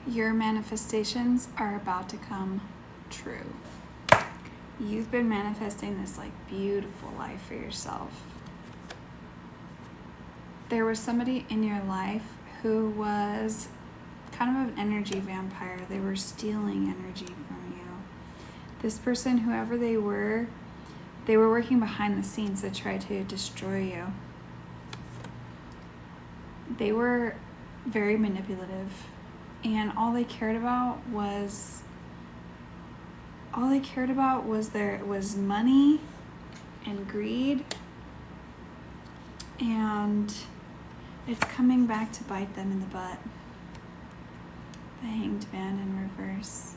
Your manifestations are about to come true. You've been manifesting this beautiful life for yourself. There was somebody in your life who was kind of an energy vampire. They were stealing energy from you. This person, whoever they were working behind the scenes to try to destroy you. They were very manipulative, and all they cared about was money and greed, and it's coming back to bite them in the butt. The Hanged Man in reverse.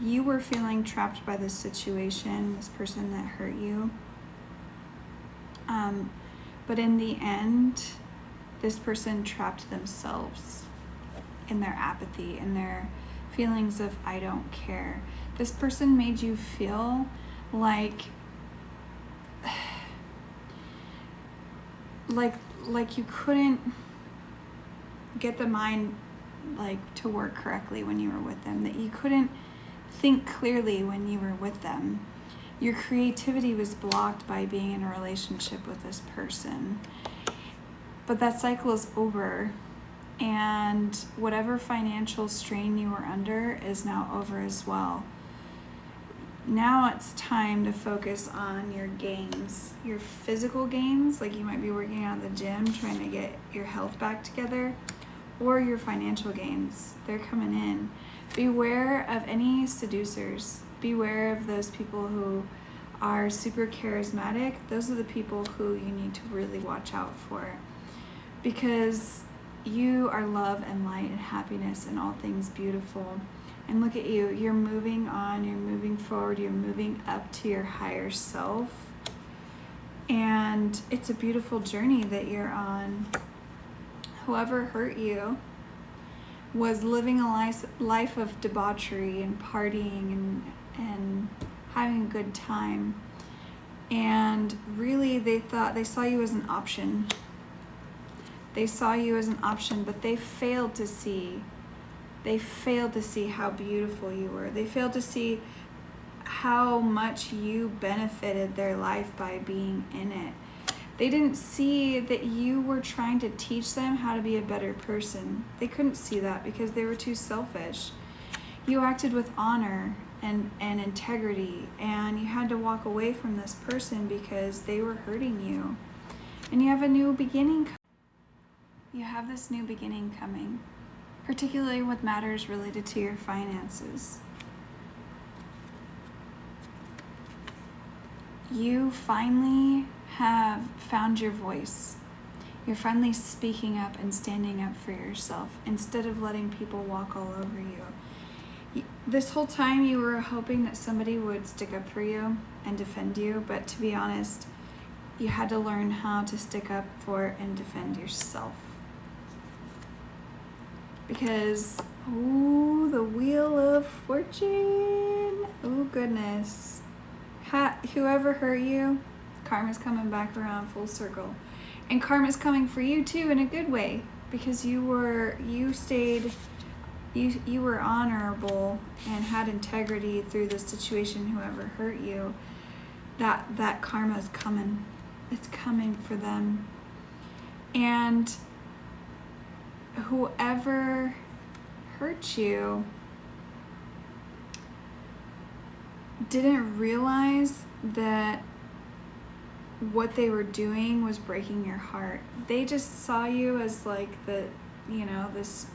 You were feeling trapped by this situation, this person that hurt you. But in the end, this person trapped themselves in their apathy, in their feelings of I don't care. This person made you feel like you couldn't get the mind to work correctly when you were with them, that you couldn't think clearly when you were with them. Your creativity was blocked by being in a relationship with this person. But that cycle is over, and whatever financial strain you were under is now over as well. Now it's time to focus on your gains, your physical gains, like you might be working out at the gym trying to get your health back together, or your financial gains. They're coming in. Beware of any seducers. Beware of those people who are super charismatic. Those are the people who you need to really watch out for, because you are love and light and happiness and all things beautiful. And look at you, you're moving on, you're moving forward, you're moving up to your higher self. And it's a beautiful journey that you're on. Whoever hurt you was living a life of debauchery and partying and having a good time. And really they saw you as an option. They saw you as an option, but they failed to see how beautiful you were. They failed to see how much you benefited their life by being in it. They didn't see that you were trying to teach them how to be a better person. They couldn't see that because they were too selfish. You acted with honor and integrity, and you had to walk away from this person because they were hurting you. And you have a new beginning. You have this new beginning coming, particularly with matters related to your finances. You finally have found your voice. You're finally speaking up and standing up for yourself instead of letting people walk all over you. This whole time you were hoping that somebody would stick up for you and defend you, but to be honest, you had to learn how to stick up for and defend yourself. Because, the Wheel of Fortune. Oh, goodness. Whoever hurt you, karma's coming back around full circle. And karma's coming for you too in a good way, because you were honorable and had integrity through the situation. Whoever hurt you, that karma's coming. It's coming for them. And whoever hurt you didn't realize that what they were doing was breaking your heart. They just saw you as this.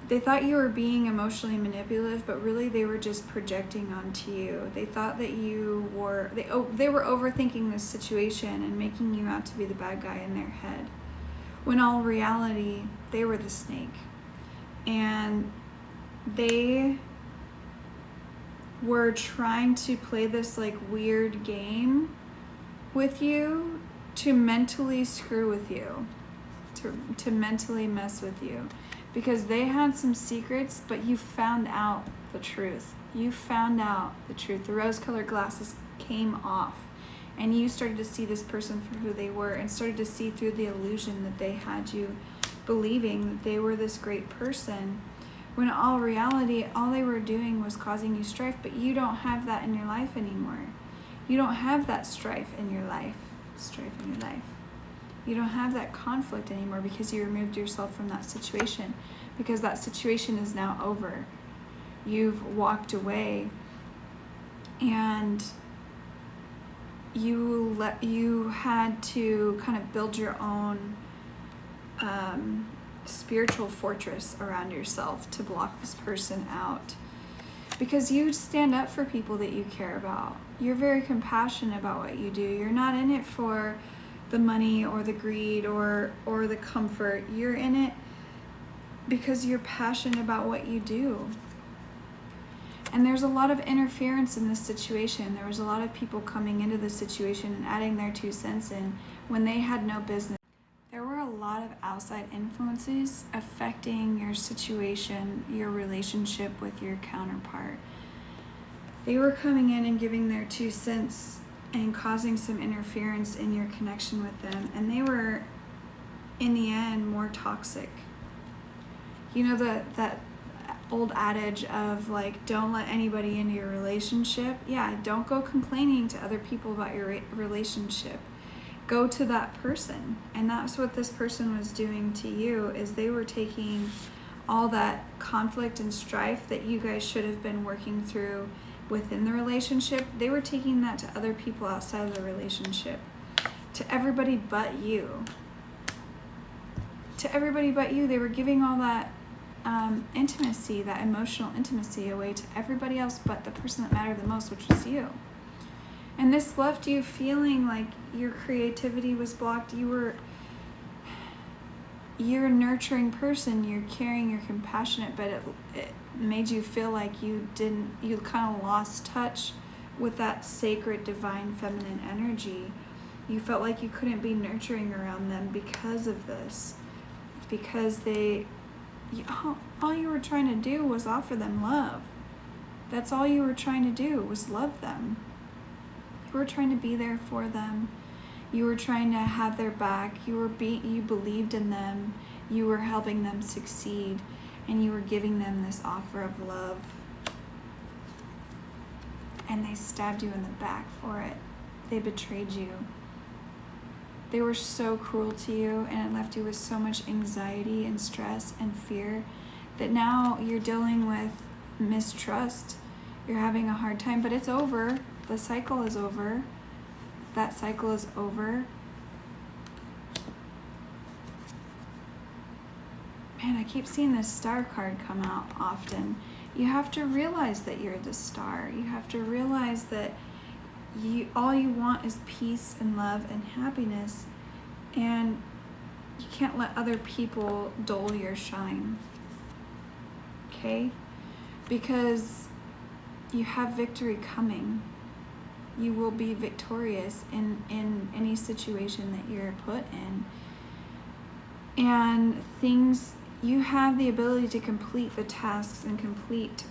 They thought you were being emotionally manipulative, but really they were just projecting onto you. They thought that they were overthinking this situation and making you out to be the bad guy in their head, when all reality, they were the snake. And they were trying to play this weird game with you to mentally screw with you, to mentally mess with you, because they had some secrets, but you found out the truth. You found out the truth. The rose-colored glasses came off, and you started to see this person for who they were and started to see through the illusion that they had you believing that they were this great person, when in all reality, all they were doing was causing you strife. But you don't have that in your life anymore. You don't have that strife in your life. You don't have that conflict anymore because you removed yourself from that situation, because that situation is now over. You've walked away, and you had to kind of build your own spiritual fortress around yourself to block this person out, because you stand up for people that you care about. You're very compassionate about what you do. You're not in it for the money or the greed or the comfort. You're in it because you're passionate about what you do. And there's a lot of interference in this situation. There was a lot of people coming into the situation and adding their 2 cents in when they had no business. There were a lot of outside influences affecting your situation, your relationship with your counterpart. They were coming in and giving their 2 cents and causing some interference in your connection with them. And they were, in the end, more toxic. You know that old adage of like, don't let anybody into your relationship? Yeah, don't go complaining to other people about your relationship. Go to that person. And that's what this person was doing to you, is they were taking all that conflict and strife that you guys should have been working through within the relationship. They were taking that to other people outside of the relationship, to everybody but you. To everybody but you. They were giving all that intimacy, that emotional intimacy, away to everybody else but the person that mattered the most, which was you. And this left you feeling like your creativity was blocked. You're a nurturing person, you're caring, you're compassionate, but it made you feel like you kind of lost touch with that sacred, divine, feminine energy. You felt like you couldn't be nurturing around them because of this. Because all you were trying to do was offer them love. That's all you were trying to do, was love them. You were trying to be there for them. You were trying to have their back. You believed in them. You were helping them succeed, and you were giving them this offer of love. And they stabbed you in the back for it. They betrayed you. They were so cruel to you, and it left you with so much anxiety and stress and fear that now you're dealing with mistrust. You're having a hard time, but it's over. The cycle is over. That cycle is over. Man, I keep seeing this star card come out often. You have to realize that you're the star. You have to realize that all you want is peace and love and happiness, and you can't let other people dull your shine. Okay? Because you have victory coming. You will be victorious in any situation that you're put in. And you have the ability to complete the tasks and complete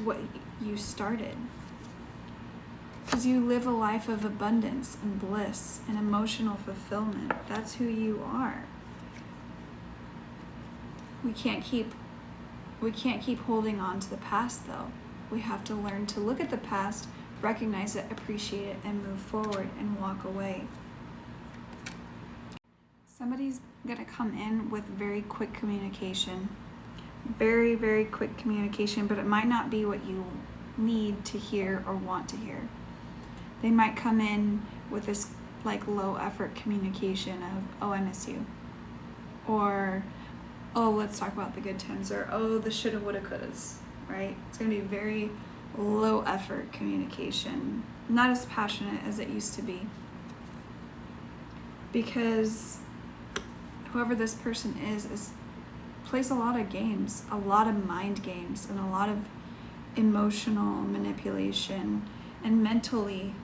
what you started. Because you live a life of abundance and bliss and emotional fulfillment. That's who you are. We can't keep holding on to the past, though. We have to learn to look at the past, recognize it, appreciate it, and move forward and walk away. Somebody's going to come in with very quick communication. Very, very quick communication, but it might not be what you need to hear or want to hear. They might come in with this like low effort communication of, oh, I miss you. Or, oh, let's talk about the good times. Or, oh, the shoulda, woulda, couldas, right? It's going to be very low effort communication. Not as passionate as it used to be. Because whoever this person is plays a lot of games, a lot of mind games, and a lot of emotional manipulation and mentally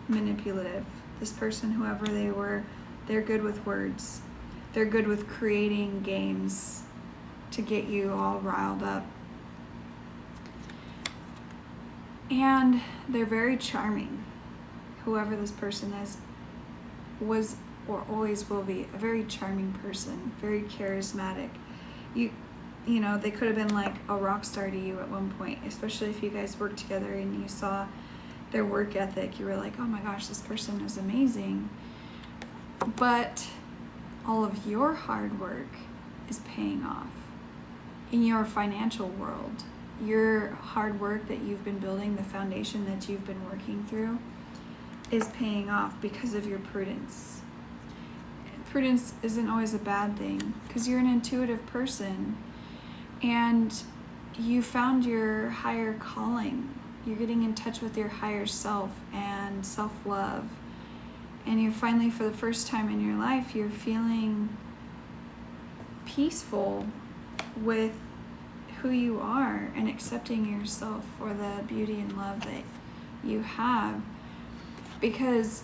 manipulative. This person, whoever they were, they're good with words. They're good with creating games to get you all riled up. And they're very charming. whoever this person is, was or always will be a very charming person, very charismatic. You know, they could have been like a rock star to you at one point, especially if you guys worked together and you saw their work ethic. You were like, oh my gosh, this person is amazing. But all of your hard work is paying off in your financial world. Your hard work that you've been building, the foundation that you've been working through, is paying off because of your prudence. Prudence isn't always a bad thing because you're an intuitive person and you found your higher calling. You're getting in touch with your higher self and self-love. And you're finally, for the first time in your life, you're feeling peaceful with who you are and accepting yourself for the beauty and love that you have, because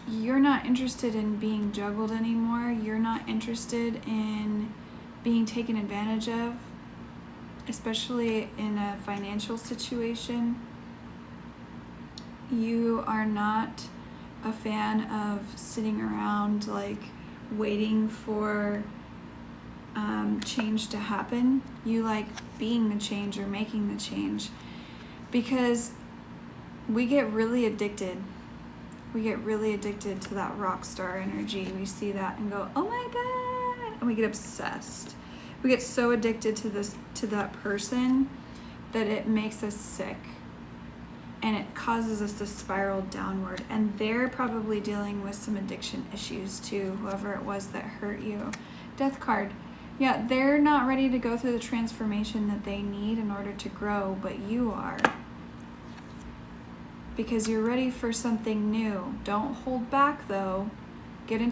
you're not interested in being juggled anymore. You're not interested in being taken advantage of, especially in a financial situation. You are not a fan of sitting around like waiting for change to happen. You like being the change or making the change, because we get really addicted. We get really addicted to that rock star energy. We see that and go, oh my God, and we get obsessed. We get so addicted to that person that it makes us sick. And it causes us to spiral downward. And they're probably dealing with some addiction issues too, whoever it was that hurt you. Death card. Yeah, they're not ready to go through the transformation that they need in order to grow, but you are. Because you're ready for something new. Don't hold back though. Get in